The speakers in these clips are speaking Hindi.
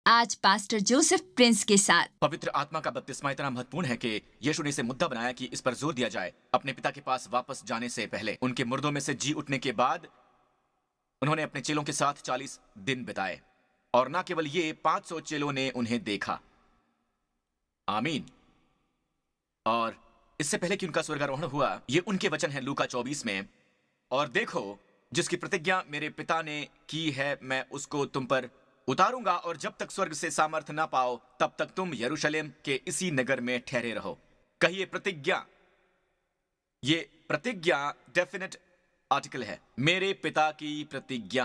आज पास्टर जोसेफ प्रिंस के साथ। पवित्र आत्मा का बपतिस्मा इतना महत्वपूर्ण है कि यीशु ने इसे मुद्दा बनाया कि इस पर जोर दिया जाए। अपने पिता के पास वापस जाने से पहले, उनके मुर्दों में से जी उठने के बाद, उन्होंने अपने चेलों के साथ 40 दिन बिताए, और न केवल ये, 500 चेलों ने उन्हें देखा। आमीन। और इससे पहले कि उनका स्वर्गारोहण हुआ, ये उनके वचन हैं लूका 24 में। और देखो, जिसकी प्रतिज्ञा मेरे पिता ने की है, मैं उसको तुम पर उतारूंगा, और जब तक स्वर्ग से सामर्थ ना पाओ, तब तक तुम यरूशलेम के इसी नगर में ठहरे रहो। कहिए प्रतिज्ञा। ये प्रतिज्ञा डेफिनेट आर्टिकल है, मेरे पिता की प्रतिज्ञा।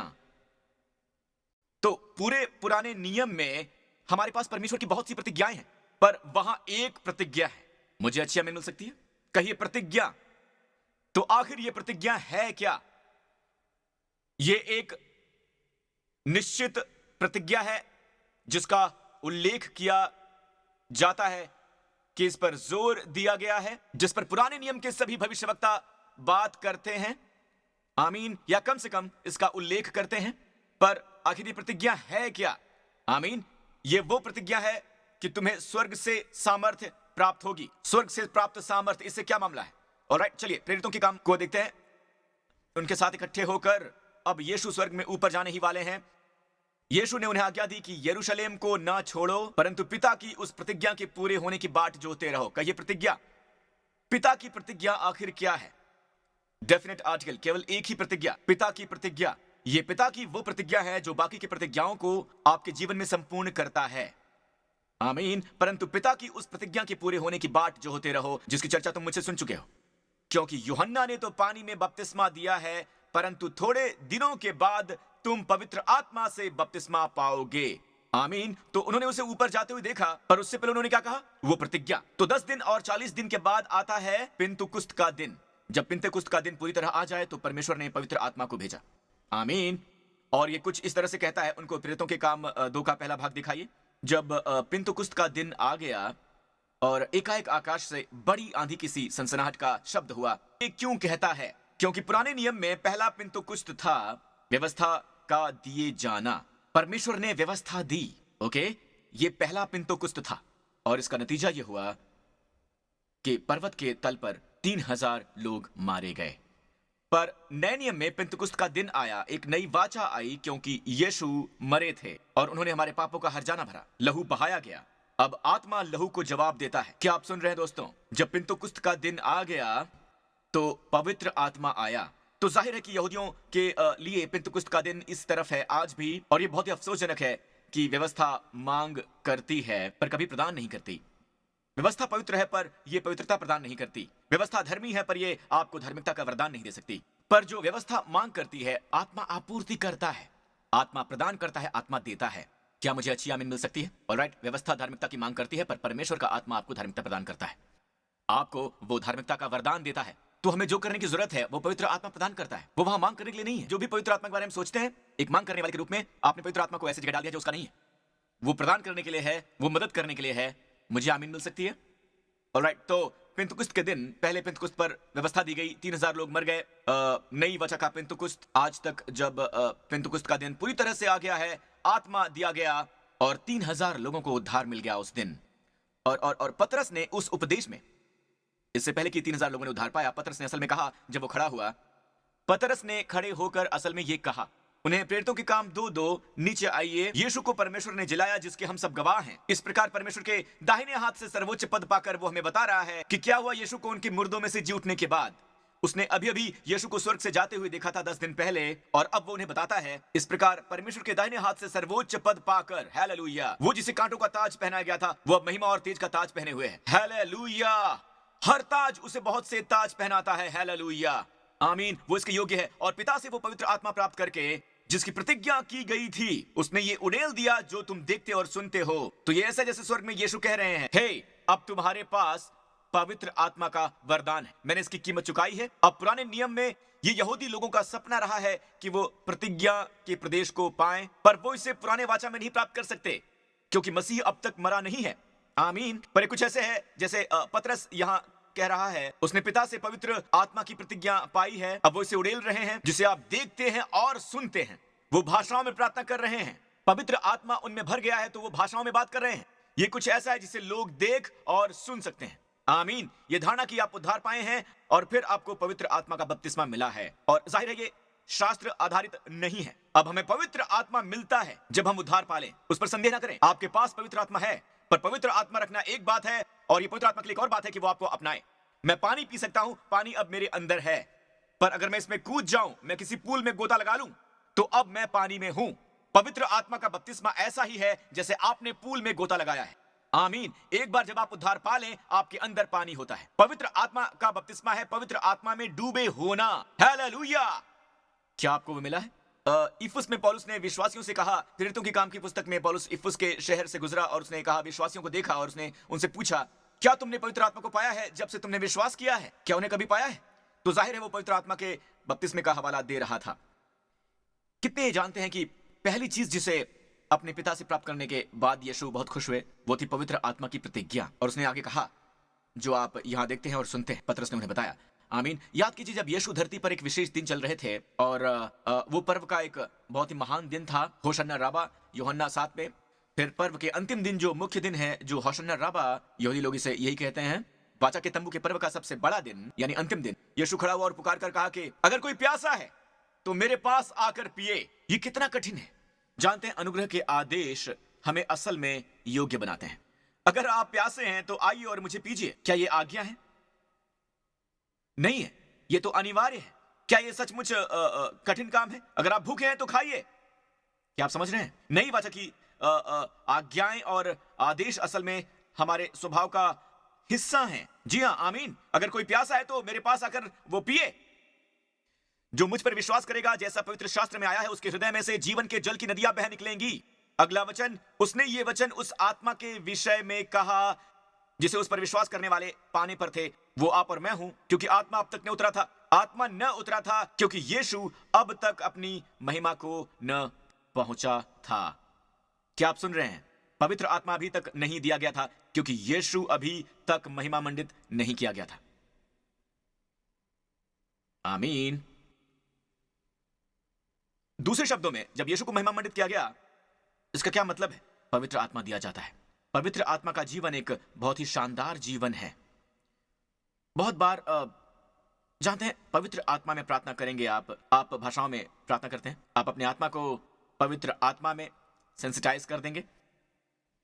तो पूरे पुराने नियम में हमारे पास परमेश्वर की बहुत सी प्रतिज्ञाएं हैं, पर वहां एक प्रतिज्ञा है। मुझे अच्छी आमीन मिल सकती है? कहिए प्रतिज्ञा। तो आखिर ये प्रतिज्ञा है क्या? ये एक निश्चित प्रतिज्ञा है जिसका उल्लेख किया जाता है, कि इस पर जोर दिया गया है, जिस पर पुराने नियम के सभी भविष्यवक्ता बात करते हैं। आमीन। या कम से कम इसका उल्लेख करते हैं। पर आखिर ये प्रतिज्ञा है क्या? आमीन। ये वो प्रतिज्ञा है कि तुम्हें स्वर्ग से सामर्थ्य प्राप्त होगी। स्वर्ग से प्राप्त सामर्थ्य, इससे क्या मामला है? ऑलराइट, चलिए प्रेरितों के काम को देखते हैं। उनके साथ इकट्ठे होकर अब यीशु स्वर्ग में ऊपर जाने ही वाले हैं। यीशु ने उन्हें आज्ञा दी कि यरूशलेम को ना छोड़ो, परंतु पिता की उस प्रतिज्ञा के पूरे होने की बाट जोते रहो। कहिए प्रतिज्ञा। पिता की प्रतिज्ञा आखिर क्या है? डेफिनेट आर्टिकल, केवल एक ही प्रतिज्ञा, पिता की प्रतिज्ञा। ये पिता की वो प्रतिज्ञा है जो बाकी की प्रतिज्ञाओं को आपके जीवन में संपूर्ण करता है। आमीन। परंतु पिता की उस प्रतिज्ञा के पूरे होने की बाट जो होते रहो, जिसकी चर्चा तुम मुझसे सुन चुके हो। क्योंकि यूहन्ना ने तो पानी में बपतिस्मा दिया है, परंतु थोड़े दिनों के बाद तुम पवित्र आत्मा से बपतिस्मा पाओगे। आमीन। तो उन्होंने उसे ऊपर जाते हुए देखा, पर उससे पहले उन्होंने क्या कहा? वो प्रतिज्ञा। तो 10 दिन और 40 दिन के बाद आता है पिंतुकुस्त का दिन। जब पिंतुकुस्त का दिन पूरी तरह आ जाए, तो परमेश्वर ने पवित्र आत्मा को भेजा। आमीन। और ये कुछ इस तरह से कहता है, उनको प्रेरितों के काम 2 का पहला भाग दिखाइए। जब पिंतुकुस्त का दिन आ गया और एकाएक आकाश से बड़ी आंधी की सी सनसनाहट का शब्द हुआ। ये क्यों कहता है? क्योंकि पुराने नियम में पहला पिंतुकुस्त था व्यवस्था का दिए जाना। परमेश्वर ने व्यवस्था दी। ओके, ये पहला पिंतुकुस्त था, और इसका नतीजा ये हुआ कि पर्वत के तल पर 3000 लोग मारे गए। पर नए नियम में पिंतुकुस्त का दिन आया, एक नई वाचा आई, क्योंकि यीशु मरे थे और उन्होंने हमारे पापों का हर्जाना भरा, लहू बहाया गया। अब आत्मा लहू को जवाब देता है। क्या आप सुन रहे हैं दोस्तों? जब पिंतुकुस्त का दिन आ गया तो पवित्र आत्मा आया। तो जाहिर है कि यहूदियों के लिए पिंतुकुस्त का दिन इस तरफ है आज भी, और ये बहुत ही अफसोसजनक है कि व्यवस्था मांग करती है पर कभी प्रदान नहीं करती। व्यवस्था पवित्र है पर यह पवित्रता प्रदान नहीं करती। व्यवस्था धर्मी है पर यह आपको धार्मिकता का वरदान नहीं दे सकती। पर जो व्यवस्था मांग करती है, आत्मा आपूर्ति करता है, आत्मा प्रदान करता है, आत्मा देता है। क्या मुझे अच्छी आमीन मिल सकती है? ऑलराइट, व्यवस्था धार्मिकता की मांग करती है, पर परमेश्वर का आत्मा आपको धार्मिकता प्रदान करता है, आपको वो धार्मिकता का वरदान देता है। तो हमें जो करने की जरूरत है वो पवित्र आत्मा प्रदान करता है। वो वहां मांग करने के लिए नहीं है। जो भी पवित्र आत्मा के बारे में सोचते हैं, एक मांग करने वाले के रूप में आपने पवित्र आत्मा को ऐसी जगह डाल दिया जो उसका नहीं है। वो प्रदान करने के लिए है, वो मदद करने के लिए है। मुझे आमीन मिल सकती है? ऑलराइट, तो पिंतुकुस्त के दिन, पहले पिंतुकुस्त पर व्यवस्था दी गई, 3000 लोग मर गए। नई वचा का पिंतुकुस्त आज तक, जब पिंतुकुस्त का दिन पूरी तरह से आ गया है, आत्मा दिया गया और 3000 लोगों को उद्धार मिल गया उस दिन। और पतरस ने उस उपदेश में, इससे पहले कि 3000 लोगों ने उद्धार पाया, पतरस ने असल में कहा, जब वो खड़ा हुआ, पतरस ने खड़े होकर असल में ये कहा, उन्हें प्रेरितों के काम 2:2, नीचे आइए, यीशु को परमेश्वर ने जिलाया जिसके हम सब गवाह हैं। इस प्रकार परमेश्वर के दाहिने हाथ से सर्वोच्च पद पाकर वो हमें बता रहा है कि क्या हुआ यीशु को उनके मुर्दों में से जी उठने के बाद। उसने अभी अभी यीशु को स्वर्ग से जाते हुए देखा था 10 दिन पहले, और अब वो उन्हें बताता है, इस प्रकार परमेश्वर के दाहिने हाथ से सर्वोच्च पद पाकर, हालेलुया, वो जिसे कांटों का ताज पहनाया गया था, वो अब महिमा और तेज का ताज पहने हुए है। हालेलुया। हर ताज उसे बहुत से ताज पहनाता है। हालेलुया, आमीन। वो इसके योग्य है, और पिता से वो पवित्र आत्मा प्राप्त करके, जिसकी प्रतिज्ञा की गई थी, उसने ये उड़ेल दिया जो तुम देखते और सुनते हो। तो ये ऐसा जैसे स्वर्ग में यीशु कह रहे हैं, हे, अब तुम्हारे पास पवित्र आत्मा का वरदान है, मैंने इसकी कीमत चुकाई है। अब पुराने नियम में ये यहूदी लोगों का सपना रहा है कि वो प्रतिज्ञा के प्रदेश को पाएं, पर वो इसे पुराने वाचा में नहीं प्राप्त कर सकते, क्योंकि मसीह अब तक मरा नहीं है। आमीन। पर कुछ ऐसे है जैसे पतरस यहाँ कह रहा है, उसने पिता से पवित्र आत्मा की प्रतिज्ञा पाई है, अब वो इसे उड़ेल रहे हैं, जिसे आप देखते हैं और सुनते हैं। वो भाषाओं में प्रार्थना कर रहे हैं, पवित्र आत्मा उनमें भर गया है तो वो भाषाओं में बात कर रहे हैं। ये कुछ ऐसा है जिसे लोग देख और सुन सकते हैं। आमीन। ये धारणा कि आप उद्धार पाए हैं और फिर आपको पवित्र आत्मा का बपतिस्मा मिला है, और जाहिर है ये शास्त्र आधारित नहीं है। अब हमें पवित्र आत्मा मिलता है जब हम उद्धार पालें, उस पर संदेह ना करें। आपके पास पवित्र आत्मा है, पर पवित्र आत्मा रखना एक बात है और ये पवित्र आत्मा के लिए एक और बात है कि वो आपको अपनाए। मैं पानी पी सकता हूं, पानी अब मेरे अंदर है, पर अगर मैं इसमें कूद जाऊं, मैं किसी पूल में गोता लगा लूं, तो अब मैं पानी में हूं। पवित्र आत्मा का बपतिस्मा ऐसा ही है जैसे आपने पूल में गोता लगाया है। आमीन। एक बार जब आप उद्धार पा लें, आपके अंदर पानी होता है। पवित्र आत्मा का बपतिस्मा है पवित्र आत्मा में डूबे होना। हालेलुया। क्या आपको वो मिला है? इफुस में पौलुस ने विश्वासियों से कहा, प्रेरितों के काम की पुस्तक में पौलुस इफुस के शहर से गुजरा और उसने कहा, विश्वासियों को देखा और उसने उनसे पूछा, क्या तुमने पवित्र आत्मा को पाया है जब से तुमने विश्वास किया है? क्या उन्हें कभी पाया है? तो जाहिर है वो पवित्र आत्मा के बपतिस्मे का हवाला दे रहा था। कितने जानते हैं कि पहली चीज जिसे अपने पिता से प्राप्त करने के बाद यीशु बहुत खुश हुए, वो थी पवित्र आत्मा की प्रतिज्ञा। और उसने आगे कहा, जो आप यहां देखते हैं और सुनते हैं। पतरस ने उन्हें बताया। आमीन। याद कीजिए, जब यीशु धरती पर एक विशेष दिन चल रहे थे और वो पर्व का एक बहुत ही महान दिन था, होशन्ना राबा, यूहन्ना 7 में। फिर पर्व के अंतिम दिन जो मुख्य दिन है, जो होशन्ना राबा, यहूदी लोग इसे यही कहते हैं, वाचा के तंबू के पर्व का सबसे बड़ा दिन यानी अंतिम दिन। यीशु खड़ा हुआ और पुकार कर कहा कि अगर कोई प्यासा है तो मेरे पास आकर पिए। ये कितना कठिन है। जानते हैं, अनुग्रह के आदेश हमें असल में योग्य बनाते हैं। अगर आप प्यासे हैं तो आइए और मुझे पीजिए। क्या ये आज्ञा है? नहीं है, ये तो अनिवार्य है। क्या ये सचमुच कठिन काम है? अगर आप भूखे हैं तो खाइए। क्या आप समझ रहे हैं? नहीं, वाचा की आज्ञाएं और आदेश असल में हमारे स्वभाव का हिस्सा हैं। जी हाँ, आमीन। अगर कोई प्यासा है तो मेरे पास आकर वो पिए। जो मुझ पर विश्वास करेगा, जैसा पवित्र शास्त्र में आया है, उसके हृदय में से जीवन के जल की नदियां बह निकलेंगी। अगला वचन, उसने ये वचन उस आत्मा के विषय में कहा जिसे उस पर विश्वास करने वाले पाने पर थे। वो आप और मैं हूं, क्योंकि आत्मा अब तक न उतरा था। आत्मा न उतरा था क्योंकि यीशु अब तक अपनी महिमा को न पहुंचा था। क्या आप सुन रहे हैं? पवित्र आत्मा अभी तक नहीं दिया गया था क्योंकि यीशु अभी तक महिमा मंडित नहीं किया गया था। आमीन। दूसरे शब्दों में, जब यीशु को महिमा मंडित किया गया, इसका क्या मतलब है? पवित्र आत्मा दिया जाता है। पवित्र आत्मा का जीवन एक बहुत ही शानदार जीवन है। बहुत बार जानते हैं, पवित्र आत्मा में प्रार्थना करेंगे आप भाषाओं में प्रार्थना करते हैं, आप अपने आत्मा को पवित्र आत्मा में सेंसिटाइज कर देंगे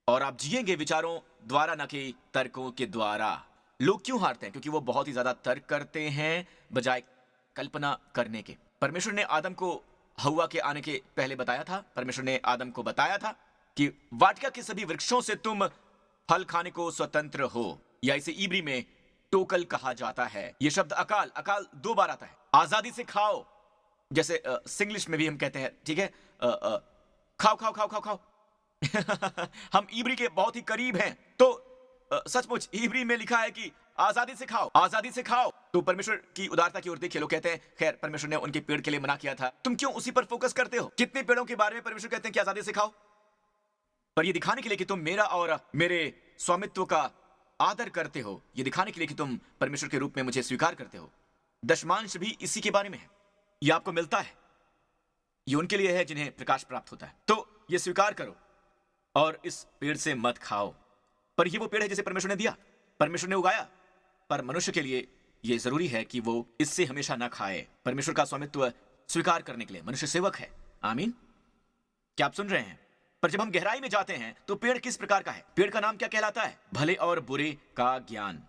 और आप जिएंगे विचारों द्वारा, न कि तर्कों के द्वारा। लोग क्यों हारते हैं? क्योंकि वो बहुत ही ज्यादा तर्क करते हैं बजाय कल्पना करने के। परमेश्वर ने आदम को हव्वा के आने के पहले बताया था। परमेश्वर ने आदम को बताया था कि वाटिका के सभी वृक्षों से तुम फल खाने को स्वतंत्र हो, या इसे इब्री में टोकल कहा जाता है। यह शब्द अकाल 2 बार आता है। आजादी से खाओ, जैसे सिंग्लिश में भी हम कहते हैं, ठीक है, खाओ खाओ खाओ खाओ खाओ। हम इब्री के बहुत ही करीब हैं। तो सचमुच इब्री में लिखा है कि आजादी से खाओ, आजादी से खाओ। तो परमेश्वर की उदारता की ओर देखिए। लोग कहते हैं, खैर, परमेश्वर ने उनके पेड़ के लिए मना किया था, तुम क्यों उसी पर फोकस करते हो? कितने पेड़ों के बारे में परमेश्वर कहते हैं कि आजादी से खाओ? पर यह दिखाने के लिए कि तुम मेरा और मेरे स्वामित्व का आदर करते हो, यह दिखाने के लिए कि तुम परमेश्वर के रूप में मुझे स्वीकार करते हो। दशमांश भी इसी के बारे में है। यह आपको मिलता है, यह उनके लिए है जिन्हें प्रकाश प्राप्त होता है। तो यह स्वीकार करो और इस पेड़ से मत खाओ। पर यह वो पेड़ है जिसे परमेश्वर ने दिया, परमेश्वर ने उगाया। पर मनुष्य के लिए यह जरूरी है कि वो इससे हमेशा ना खाए। परमेश्वर का स्वामित्व स्वीकार करने के लिए मनुष्य सेवक है। आमीन। क्या आप सुन रहे हैं? पर जब हम गहराई में जाते हैं तो पेड़ किस प्रकार का है? पेड़ का नाम क्या कहलाता है? भले और बुरे का ज्ञान।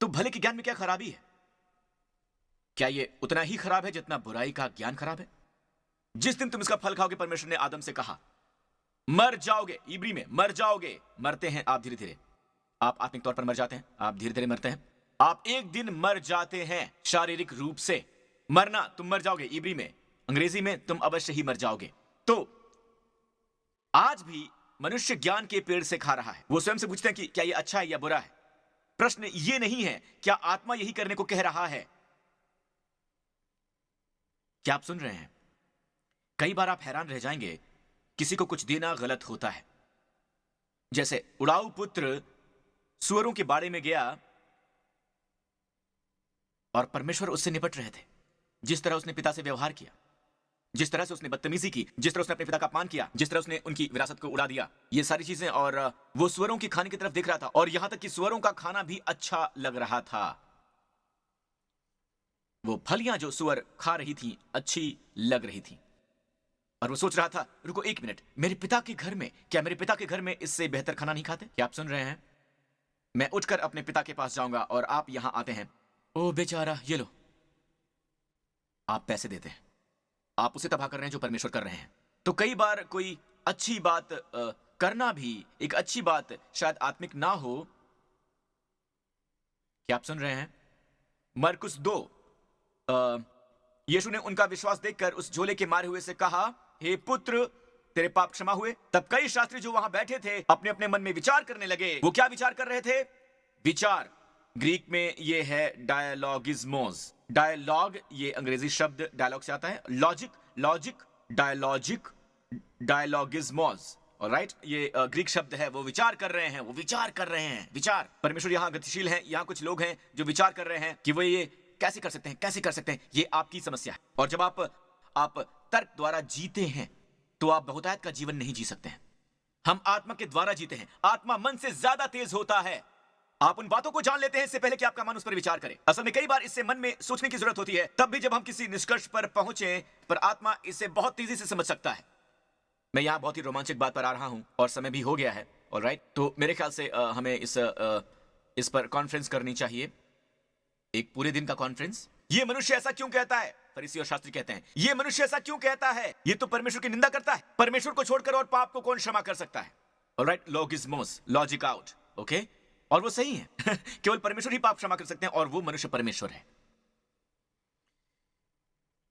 तो भले के ज्ञान में क्या खराबी है? क्या यह उतना ही खराब है जितना बुराई का ज्ञान खराब है? जिस दिन तुम इसका फल खाओगे, परमेश्वर ने आदम से कहा, मर जाओगे। इब्री में मर जाओगे। मरते हैं आप धीरे धीरे, आप आत्मिक तौर पर मर जाते हैं, आप धीरे धीरे मरते हैं। आप एक दिन मर जाते हैं शारीरिक रूप से। मरना, तुम मर जाओगे। इब्री में, अंग्रेजी में तुम अवश्य ही मर जाओगे। तो आज भी मनुष्य ज्ञान के पेड़ से खा रहा है। वो स्वयं से पूछते हैं कि क्या ये अच्छा है या बुरा है। प्रश्न ये नहीं है क्या आत्मा यही करने को कह रहा है। क्या आप सुन रहे हैं? कई बार आप हैरान रह जाएंगे, किसी को कुछ देना गलत होता है। जैसे उड़ाऊ पुत्र सुअरों के बाड़े में गया और परमेश्वर उससे निपट रहे थे। जिस तरह उसने पिता से व्यवहार किया, जिस तरह से उसने बदतमीजी की, जिस तरह उसने अपने पिता का अपमान किया, जिस तरह उसने उनकी विरासत को उड़ा दिया, ये सारी चीजें। और वो सुअरों की खाने की तरफ देख रहा था, और यहां तक कि सुअरों का खाना भी अच्छा लग रहा था। वो फलियां जो सुअर खा रही थी अच्छी लग रही थी, और वो सोच रहा था, रुको एक मिनट, मेरे पिता के घर में, क्या मेरे पिता के घर में इससे बेहतर खाना नहीं खाते? क्या आप सुन रहे हैं? मैं उठकर अपने पिता के पास जाऊंगा और आप यहां आते हैं। ओ बेचारा, ये लो, आप पैसे देते हैं। आप उसे तबाह कर रहे हैं जो परमेश्वर कर रहे हैं। तो कई बार कोई अच्छी बात करना भी, एक अच्छी बात शायद आत्मिक ना हो। क्या आप सुन रहे हैं? मरकुस 2, यीशु ने उनका विश्वास देखकर उस झोले के मारे हुए से कहा, हे पुत्र, तेरे पाप क्षमा हुए। तब कई शास्त्री जो वहां बैठे थे अपने अपने मन में विचार करने लगे। वो क्या विचार कर रहे थे? विचार, ग्रीक में ये है डायलॉगिज्मोस। डायलॉग, ये अंग्रेजी शब्द डायलॉग से आता है। लॉजिक, लॉजिक, डायलॉजिक, डायलॉगिज्मोस। ऑलराइट, ये ग्रीक शब्द है। वो विचार कर रहे हैं, वो विचार कर रहे हैं, विचार। परमेश्वर यहाँ गतिशील है। यहाँ कुछ लोग हैं जो विचार कर रहे हैं कि वो ये कैसे कर सकते हैं, कैसे कर सकते हैं। ये आपकी समस्या है। और जब आप तर्क द्वारा जीते हैं तो आप बहुतायत का जीवन नहीं जी सकते हैं। हम आत्मा के द्वारा जीते हैं। आत्मा मन से ज्यादा तेज होता है। आप उन बातों को जान लेते हैं इससे पहले कि आपका मन उस पर विचार करे। असल में कई बार इससे मन में सोचने की जरूरत होती है, तब भी जब हम किसी निष्कर्ष पर पहुंचे, पर आत्मा इसे बहुत तेजी से समझ सकता है। मैं यहां बहुत ही रोमांचक बात पर आ रहा हूं और समय भी हो गया है। ऑलराइट, तो मेरे ख्याल से हमें इस पर कॉन्फ्रेंस करनी चाहिए, एक पूरे दिन का कॉन्फ्रेंस। ये मनुष्य ऐसा क्यों कहता है? फरीसी और शास्त्री कहते हैं, ये मनुष्य ऐसा क्यों कहता है? ये तो परमेश्वर की निंदा करता है। परमेश्वर को छोड़कर और पाप को कौन क्षमा कर सकता है? ऑलराइट, लॉगिज्मोस, लॉजिक आउट, ओके। और वो सही है। केवल परमेश्वर ही पाप क्षमा कर सकते हैं, और वो मनुष्य परमेश्वर है।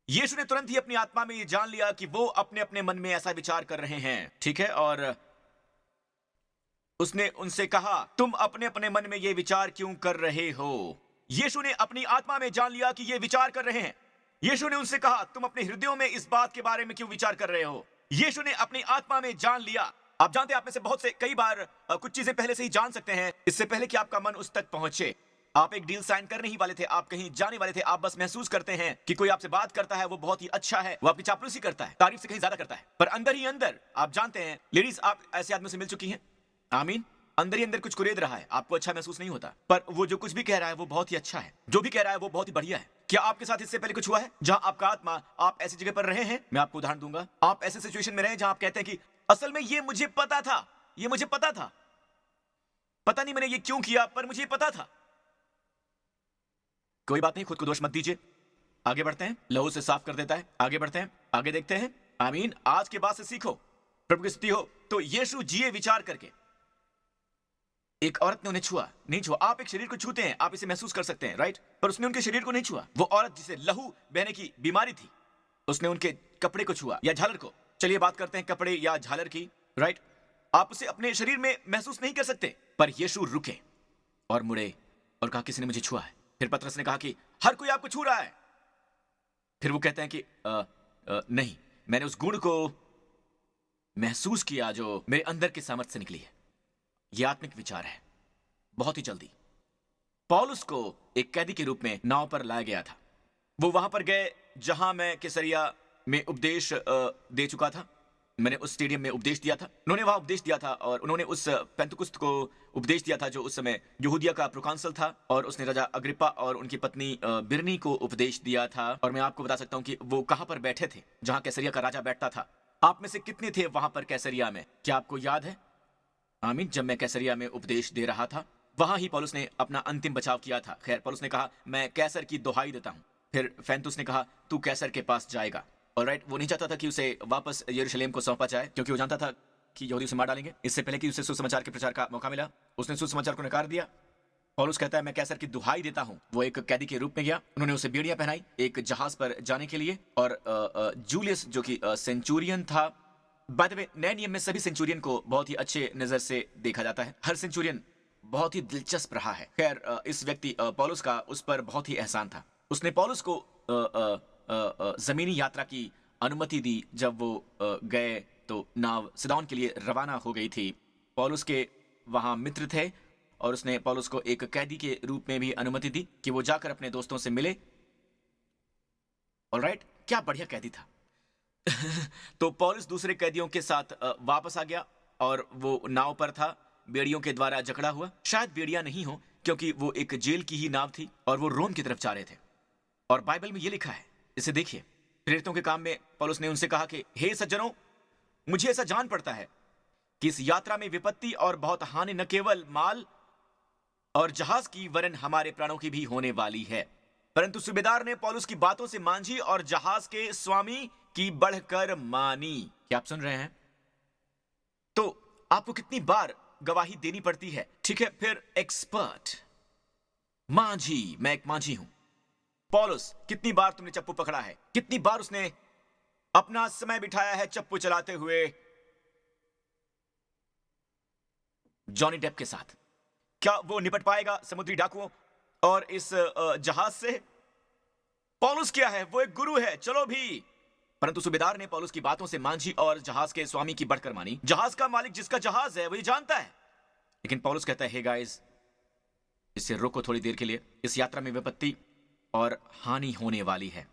यीशु ने तुरंत ही अपनी आत्मा में ये जान लिया कि वो अपने अपने मन में ऐसा विचार कर रहे हैं, ठीक है। और उसने उनसे कहा, तुम अपने अपने मन में ये विचार क्यों कर रहे हो? यीशु ने अपनी आत्मा में जान लिया कि ये विचार कर रहे हैं। यीशु ने उनसे कहा, तुम अपने हृदयों में इस बात के बारे में क्यों विचार कर रहे हो? यीशु ने अपनी आत्मा में जान लिया। आप जानते हैं, आप में से बहुत से कई बार कुछ चीजें पहले से ही जान सकते हैं, इससे पहले कि आपका मन उस तक पहुंचे। आप एक डील साइन करने ही वाले थे, आप कहीं जाने वाले थे, आप बस महसूस करते हैं कि कोई आपसे बात करता है, वो बहुत ही अच्छा है, वो आपकी चापलूसी करता है, तारीफ से कहीं ज्यादा करता है, पर अंदर ही अंदर आप जानते हैं। लेडीज, आप ऐसे आदमी से मिल चुकी हैं, आमीन। अंदर ही अंदर कुछ कुरेद रहा है, आपको अच्छा महसूस नहीं होता, पर वो जो कुछ भी कह रहा है वो बहुत ही अच्छा है, जो भी कह रहा है वो बहुत ही बढ़िया है। क्या आपके साथ इससे पहले कुछ हुआ है जहां आपका आत्मा, आप ऐसी जगह पर रहे हैं? मैं आपको उदाहरण दूंगा। आप ऐसे सिचुएशन में रहे जहां आप कहते हैं कि असल में ये मुझे पता था, ये मुझे पता था, पता नहीं मैंने ये क्यों किया, पर मुझे पता था। कोई बात नहीं, खुद को दोष मत दीजिए। आगे बढ़ते हैं, लहू से साफ कर देता है। आगे बढ़ते हैं, आगे देखते हैं। आमीन। आज के बाद से सीखो, प्रभु की स्तुति हो। तो यीशु जिए विचार करके। एक औरत ने उन्हें छुआ, नहीं छुआ। आप एक शरीर को छूते हैं, आप इसे महसूस कर सकते हैं, राइट? पर उसने उनके शरीर को नहीं छुआ। वो औरत जिसे लहू बहने की बीमारी थी, उसने उनके कपड़े को छुआ या झालर को। चलिए बात करते हैं कपड़े या झालर की, राइट? आप उसे अपने शरीर में महसूस नहीं कर सकते, पर यीशु रुके और मुड़े और कहा, किसी ने मुझे छुआ है। फिर पतरस ने कहा कि हर कोई आपको छू रहा है। फिर वो कहते हैं कि नहीं, मैंने उस गुण को महसूस किया जो मेरे अंदर के सामर्थ्य से निकली है। यह आत्मिक विचार है। बहुत ही जल्दी पौलुस को एक कैदी के रूप में नाव पर लाया गया था। वो वहां पर गए जहां मैं कैसरिया में उपदेश दे चुका था। मैंने उस स्टेडियम में उपदेश दिया था। उन्होंने वहां उपदेश दिया था, और उन्होंने उस पेंतुकुस्त को उपदेश दिया था जो उस समय यहूदिया का प्रोकांसल था, और उसने राजा अग्रिप्पा और उनकी पत्नी बिरनी को उपदेश दिया था। और मैं आपको बता सकता हूं कि वो कहां पर बैठे थे, जहां कैसरिया का राजा बैठता था। आप में से कितने थे वहां पर कैसरिया में? क्या आपको याद है? आमीन। जब मैं कैसरिया में उपदेश दे रहा था, वहां ही पौलुस ने अपना अंतिम बचाव किया था। खैर, पौलुस ने कहा, मैं कैसर की दुहाई देता हूं। फिर फेंतुस ने कहा, तू कैसर के पास जाएगा। ऑलराइट, वो नहीं चाहता था कि उसे वापस यरूशलेम को सौंपा जाए, क्योंकि वो जानता था कि यहूदी उसे मार डालेंगे। इससे पहले कि उसे सुसमाचार के प्रचार का मौका मिला, उसने सुसमाचार को नकार दिया। पौलुस कहता है, मैं कैसर की दुहाई देता हूं। वो एक कैदी के रूप में गया। उन्होंने उसे बेड़ियां पहनाई एक जहाज पर जाने के लिए, और जूलियस जो कि सेंचुरियन था। बाय द वे, नए नियम में सभी सेंचुरियन को बहुत ही अच्छे नजर से देखा जाता है। हर सेंचुरियन बहुत ही दिलचस्प रहा है। खैर, इस व्यक्ति पौलुस का उस पर बहुत ही एहसान था। उसने पौलुस को जमीनी यात्रा की अनुमति दी। जब वो गए तो नाव सिदोन के लिए रवाना हो गई थी। पौलुस के वहां मित्र थे, और उसने पौलुस को एक कैदी के रूप में भी अनुमति दी कि वो जाकर अपने दोस्तों से मिले। ऑलराइट, क्या बढ़िया कैदी था। तो पौलुस दूसरे कैदियों के साथ वापस आ गया और वो नाव पर था, बेड़ियों के द्वारा जकड़ा हुआ। शायद बेड़ियां नहीं हो, क्योंकि वो एक जेल की ही नाव थी और वो रोम की तरफ जा रहे थे। और बाइबल में ये लिखा है, इसे देखिए, प्रेरितों के काम में पौलुस ने उनसे कहा कि हे सज्जनों, मुझे ऐसा जान पड़ता है कि इस यात्रा में विपत्ति और बहुत हानि न केवल माल और जहाज की वरन हमारे प्राणों की भी होने वाली है। परंतु सूबेदार ने पौलुस की बातों से मांझी और जहाज के स्वामी की बढ़कर मानी। क्या आप सुन रहे हैं? तो आपको कितनी बार गवाही देनी पड़ती है? ठीक है, फिर एक्सपर्ट, मांझी, मैं एक मांझी हूं। पौलुस, कितनी बार तुमने चप्पू पकड़ा है? कितनी बार उसने अपना समय बिठाया है चप्पू चलाते हुए जॉनी डेप के साथ? क्या वो निपट पाएगा समुद्री डाकुओं और इस जहाज से? पौलुस क्या है? वो एक गुरु है, चलो भी। परंतु सूबेदार ने पौलुस की बातों से मांझी और जहाज के स्वामी की बढ़कर मानी। जहाज का मालिक जिसका जहाज है वही जानता है। लेकिन पौलुस कहता है, हे गाइस, इससे रोको थोड़ी देर के लिए। इस यात्रा में विपत्ति और हानि होने वाली है।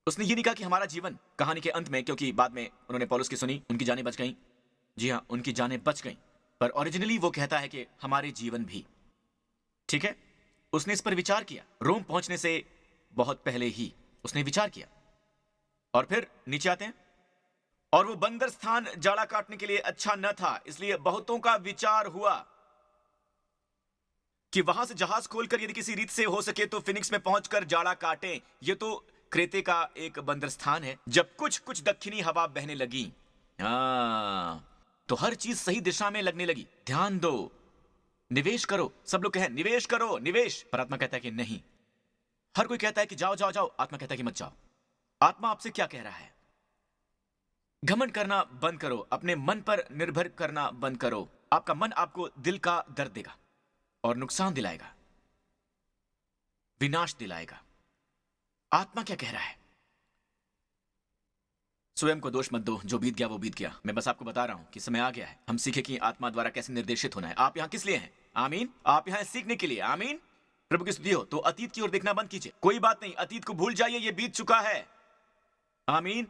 उसने ये नहीं कहा कि हमारा जीवन कहानी के अंत में, क्योंकि बाद में उन्होंने पौलुस की सुनी, उनकी जानें बच गईं। जी हाँ, उनकी जानें बच गईं। पर ओरिजिनली वो कहता है कि हमारे जीवन भी। ठीक है, उसने इस पर विचार किया। रोम पहुंचने से बहुत पहले ही उसने विचार किया। और फिर नीचे आते हैं, और वो बंदर स्थान जाड़ा काटने के लिए अच्छा न था, इसलिए बहुतों का विचार हुआ कि वहां से जहाज खोलकर यदि किसी रीत से हो सके तो फिनिक्स में पहुंचकर जाड़ा काटें। ये तो क्रेते का एक बंदर स्थान है। जब कुछ कुछ दक्षिणी हवा बहने लगी, तो हर चीज सही दिशा में लगने लगी। ध्यान दो, निवेश करो। सब लोग कहें निवेश करो, निवेश। पर आत्मा कहता है कि नहीं। हर कोई कहता है कि जाओ जाओ जाओ, आत्मा कहता है कि मत जाओ। आत्मा आपसे क्या कह रहा है? घमंड करना बंद करो, अपने मन पर निर्भर करना बंद करो। आपका मन आपको दिल का दर्द देगा और नुकसान दिलाएगा, विनाश दिलाएगा। आत्मा क्या कह रहा है? स्वयं को दोष मत दो, जो बीत गया वो बीत गया। मैं बस आपको बता रहा हूं कि समय आ गया है हम सीखें कि आत्मा द्वारा कैसे निर्देशित होना है। आप यहां किस लिए हैं? आमीन। आप यहां सीखने के लिए। आमीन। प्रभु की स्तुति हो। तो अतीत की ओर देखना बंद कीजिए। कोई बात नहीं, अतीत को भूल जाइए, ये बीत चुका है। आमीन।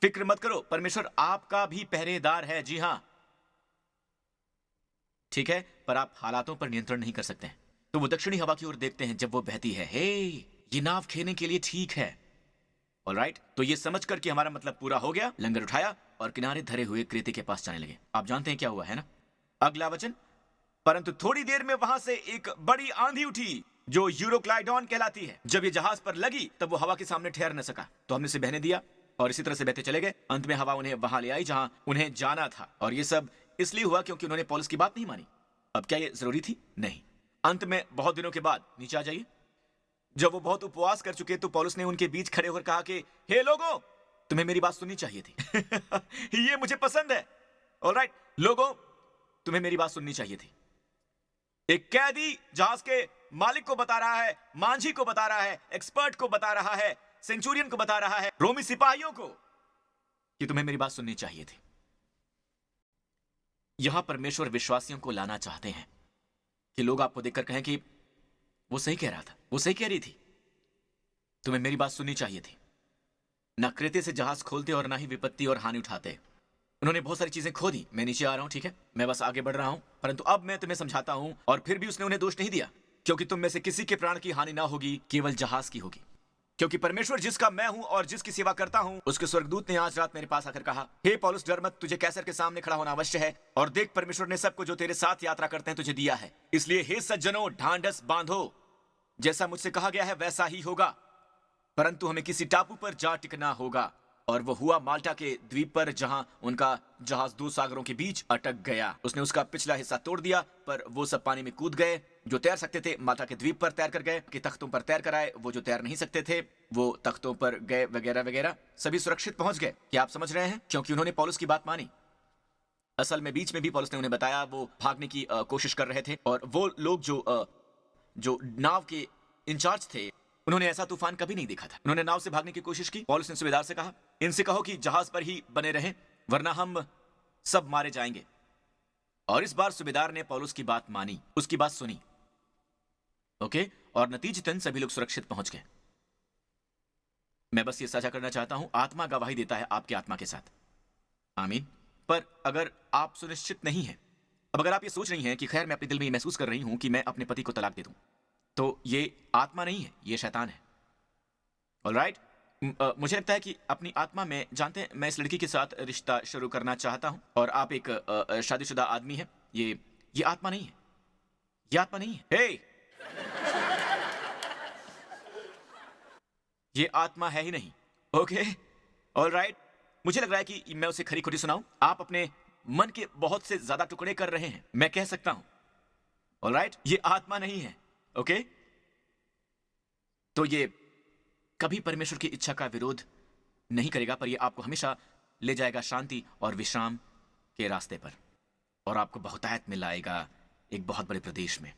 फिक्र मत करो, परमेश्वर आपका भी पहरेदार है। जी हां, ठीक है, पर आप हालातों पर नियंत्रण नहीं कर सकते हैं। तो वो दक्षिणी हवा की ओर देखते हैं जब वो बहती है। हे, ये नाव खेने के लिए ठीक है। ऑलराइट, तो ये समझकर कि हमारा मतलब पूरा हो गया, लंगर उठाया और किनारे धरे हुए क्रेते के पास जाने लगे। आप जानते हैं क्या हुआ, है ना? अगला वचन, परंतु थोड़ी देर में वहां से एक बड़ी आंधी उठी जो यूरोक्लाइडॉन कहलाती है। जब ये जहाज पर लगी तब वो हवा के सामने ठहर न सका, तो हमने इसे बहने दिया और इसी तरह से बहते चले गए। अंत में हवा उन्हें वहां ले आई जहां उन्हें जाना था। और ये सब इसलिए हुआ क्योंकि उन्होंने पौलुस की बात नहीं मानी। अब क्या ये जरूरी थी? नहीं। अंत में बहुत दिनों के बाद, नीचे आ जाइए, जब वो बहुत उपवास कर चुके तो पौलुस ने उनके बीच खड़े होकर कहा कि हे लोगों, तुम्हें मेरी बात सुननी चाहिए थी। ये मुझे पसंद है। ऑलराइट लोगों, तुम्हें मेरी बात सुननी चाहिए थी। एक कैदी जहाज के मालिक को बता रहा है, मांझी को बता रहा है, एक्सपर्ट को बता रहा है, सेंचुरियन को बता रहा है, रोमी सिपाहियों को, कि तुम्हें मेरी बात सुननी चाहिए थी। यहां परमेश्वर विश्वासियों को लाना चाहते हैं कि लोग आपको देखकर कहें कि वो सही कह रहा था, वो सही कह रही थी, तुम्हें मेरी बात सुननी चाहिए थी। ना क्रेते से जहाज खोलते और ना ही विपत्ति और हानि उठाते। उन्होंने बहुत सारी चीजें खो दी। मैं नीचे आ रहा हूं, ठीक है, मैं बस आगे बढ़ रहा हूं, परंतु अब मैं तुम्हें समझाता हूं। और फिर भी उसने उन्हें दोष नहीं दिया, क्योंकि तुम में से किसी के प्राण की हानि ना होगी, केवल जहाज की होगी। क्योंकि परमेश्वर जिसका मैं हूं और जिसकी सेवा करता हूं, उसके स्वर्गदूत ने आज रात मेरे पास आकर कहा, हे पौलुस, डर मत, तुझे कैसर के सामने खड़ा होना अवश्य है। और देख, परमेश्वर ने सबको जो तेरे साथ यात्रा करते हैं तुझे दिया है। इसलिए हे सज्जनों, ढांढस बांधो, जैसा मुझसे कहा गया है वैसा ही होगा। परंतु हमें किसी टापू पर जा टिकना होगा। और वो हुआ माल्टा के द्वीप पर, जहां उनका जहाज दो सागरों के बीच अटक गया। उसने उसका पिछला हिस्सा तोड़ दिया, पर वो सब पानी में कूद गए। जो तैर सकते थे माल्टा के द्वीप पर तैर कर गए, कि तख्तों पर तैर कर आए। वो जो तैर नहीं सकते थे वो तख्तों पर गए, वगैरह वगैरह। सभी सुरक्षित पहुंच गए। क्या आप समझ रहे हैं? क्योंकि उन्होंने पौलुस की बात मानी। असल में बीच में भी पौलुस ने उन्हें बताया, वो भागने की कोशिश कर रहे थे। और वो लोग जो नाव के इंचार्ज थे, उन्होंने ऐसा तूफान कभी नहीं देखा था। उन्होंने नाव से भागने की कोशिश की। पौलुस ने सूबेदार से कहा, इनसे कहो कि जहाज पर ही बने रहें, वरना हम सब मारे जाएंगे। और इस बार सूबेदार ने पौलुस की बात मानी, उसकी बात सुनी। ओके, और नतीजतन सभी लोग सुरक्षित पहुंच गए। मैं बस ये साझा करना चाहता हूं, आत्मा गवाही देता है आपकी आत्मा के साथ। आमीन। पर अगर आप सुनिश्चित नहीं हैं, अब अगर आप ये सोच रही हैं कि खैर मैं अपने दिल में ये महसूस कर रही हूं कि मैं अपने पति को तलाक दे दूं, तो ये आत्मा नहीं है, ये शैतान है। ऑलराइट? मुझे लगता है कि अपनी आत्मा में, जानते हैं, मैं इस लड़की के साथ रिश्ता शुरू करना चाहता हूं और आप एक शादीशुदा आदमी हैं। ये आत्मा नहीं है, ये आत्मा नहीं है। हे! ये आत्मा है ही नहीं। ओके? ऑलराइट? मुझे लग रहा है कि मैं उसे खरी खोटी सुनाऊं। आप अपने मन के बहुत से ज्यादा टुकड़े कर रहे हैं, मैं कह सकता हूं। ऑलराइट? ये आत्मा नहीं है। ओके? तो ये कभी परमेश्वर की इच्छा का विरोध नहीं करेगा, पर यह आपको हमेशा ले जाएगा शांति और विश्राम के रास्ते पर, और आपको बहुतायत में लाएगा एक बहुत बड़े प्रदेश में।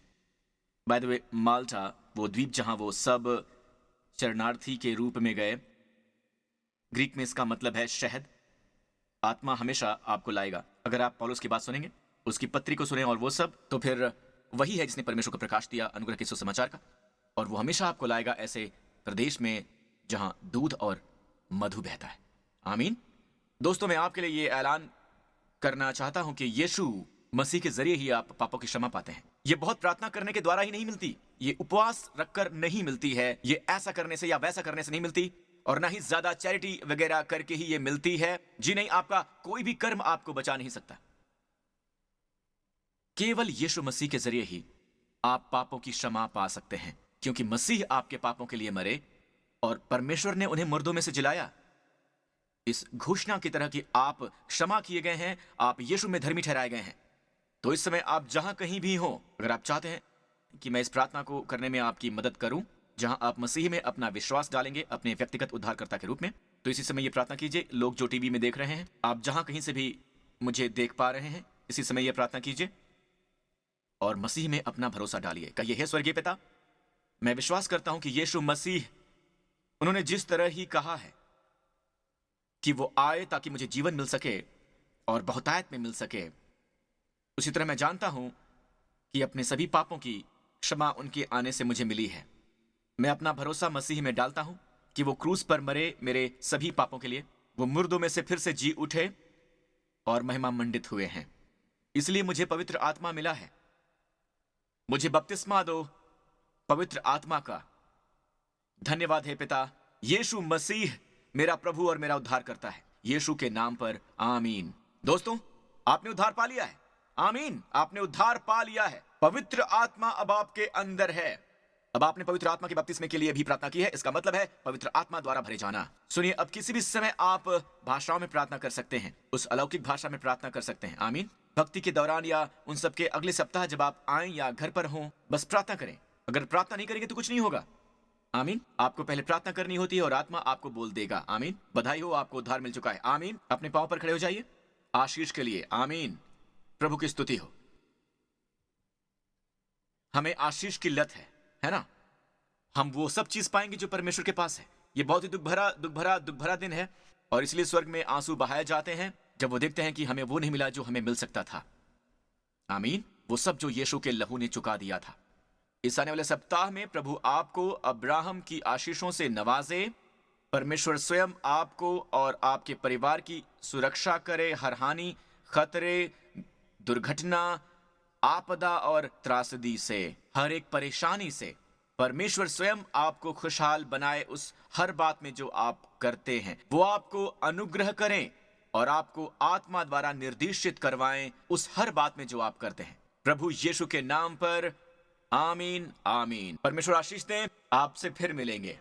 बाय द वे, माल्टा, वो द्वीप जहां वो सब शरणार्थी के रूप में गए, ग्रीक में इसका मतलब है शहद। आत्मा हमेशा आपको लाएगा, अगर आप पौलुस की बात सुनेंगे, उसकी पत्री को सुने और वो सब, तो फिर वही है जिसने परमेश्वर को प्रकाश दिया अनुग्रह के सुसमाचार का, और वो हमेशा आपको लाएगा ऐसे प्रदेश में जहां दूध और मधु बहता है। आमीन। दोस्तों, मैं आपके लिए ये ऐलान करना चाहता हूं कि यीशु मसीह के जरिए ही आप पापों की क्षमा पाते हैं। ये बहुत प्रार्थना करने के द्वारा ही नहीं मिलती, ये उपवास रखकर नहीं मिलती है, ये ऐसा करने से या वैसा करने से नहीं मिलती, और ना ही ज्यादा चैरिटी वगैरह करके ही ये मिलती है। जी नहीं, आपका कोई भी कर्म आपको बचा नहीं सकता। केवल यीशु मसीह के जरिए ही आप पापों की क्षमा पा सकते हैं, क्योंकि मसीह आपके पापों के लिए मरे और परमेश्वर ने उन्हें मुर्दों में से जिलाया। इस घोषणा की तरह कि आप क्षमा किए गए हैं, आप यीशु में धर्मी ठहराए गए हैं। तो इस समय आप जहां कहीं भी हो, अगर आप चाहते हैं कि मैं इस प्रार्थना को करने में आपकी मदद करूं, जहां आप मसीह में अपना विश्वास डालेंगे अपने व्यक्तिगत उद्धारकर्ता के रूप में, तो इसी समय ये प्रार्थना कीजिए। लोग जो टीवी में देख रहे हैं, आप जहां कहीं से भी मुझे देख पा रहे हैं, इसी समय यह प्रार्थना कीजिए और मसीह में अपना भरोसा डालिए। कहिए, हे स्वर्गीय पिता, मैं विश्वास करता हूं कि यीशु मसीह, उन्होंने जिस तरह ही कहा है कि वो आए ताकि मुझे जीवन मिल सके और बहुतायत में मिल सके, उसी तरह मैं जानता हूं कि अपने सभी पापों की क्षमा उनके आने से मुझे मिली है। मैं अपना भरोसा मसीह में डालता हूं कि वो क्रूस पर मरे मेरे सभी पापों के लिए, वो मुर्दों में से फिर से जी उठे और महिमा मंडित हुए हैं। इसलिए मुझे पवित्र आत्मा मिला है। मुझे बपतिस्मा दो पवित्र आत्मा का। धन्यवाद है पिता। यीशु मसीह मेरा प्रभु और मेरा उद्धार करता है, यीशु के नाम पर, आमीन। दोस्तों, आपने उद्धार पा लिया है। आमीन, आपने उद्धार पा लिया है। पवित्र आत्मा अब आपके अंदर है। अब आपने पवित्र आत्मा के बपतिस्मे के लिए भी प्रार्थना की है, इसका मतलब है पवित्र आत्मा द्वारा भरे जाना। सुनिए, अब किसी भी समय आप भाषाओं में प्रार्थना कर सकते हैं, उस अलौकिक भाषा में प्रार्थना कर सकते हैं। आमीन। भक्ति के दौरान या उन सबके अगले सप्ताह जब आप आए या घर पर हों, बस प्रार्थना करें। अगर प्रार्थना नहीं करेंगे तो कुछ नहीं होगा। आमीन। आपको पहले प्रार्थना करनी होती है और आत्मा आपको बोल देगा। आमीन। बधाई हो, आपको उद्धार मिल चुका है। आमीन। अपने पांव पर खड़े हो जाइए आशीष के लिए। आमीन। प्रभु की स्तुति हो। हमें आशीष की लत है ना? हम वो सब चीज पाएंगे जो परमेश्वर के पास है। ये बहुत ही दुख भरा दिन है, और इसलिए स्वर्ग में आंसू बहाए जाते हैं जब वो देखते हैं कि हमें वो नहीं मिला जो हमें मिल सकता था। आमीन। वो सब जो यीशु के लहू ने चुका दिया था। इस आने वाले सप्ताह में प्रभु आपको अब्राहम की आशीषों से नवाजे। परमेश्वर स्वयं आपको और आपके परिवार की सुरक्षा करे हर हानि, खतरे, दुर्घटना, आपदा और त्रासदी से, हर एक परेशानी से। परमेश्वर स्वयं आपको खुशहाल बनाए उस हर बात में जो आप करते हैं। वो आपको अनुग्रह करें और आपको आत्मा द्वारा निर्देशित करवाएं उस हर बात में जो आप करते हैं। प्रभु यीशु के नाम पर, आमीन। आमीन। परमेश्वर आशीष दें। आपसे फिर मिलेंगे।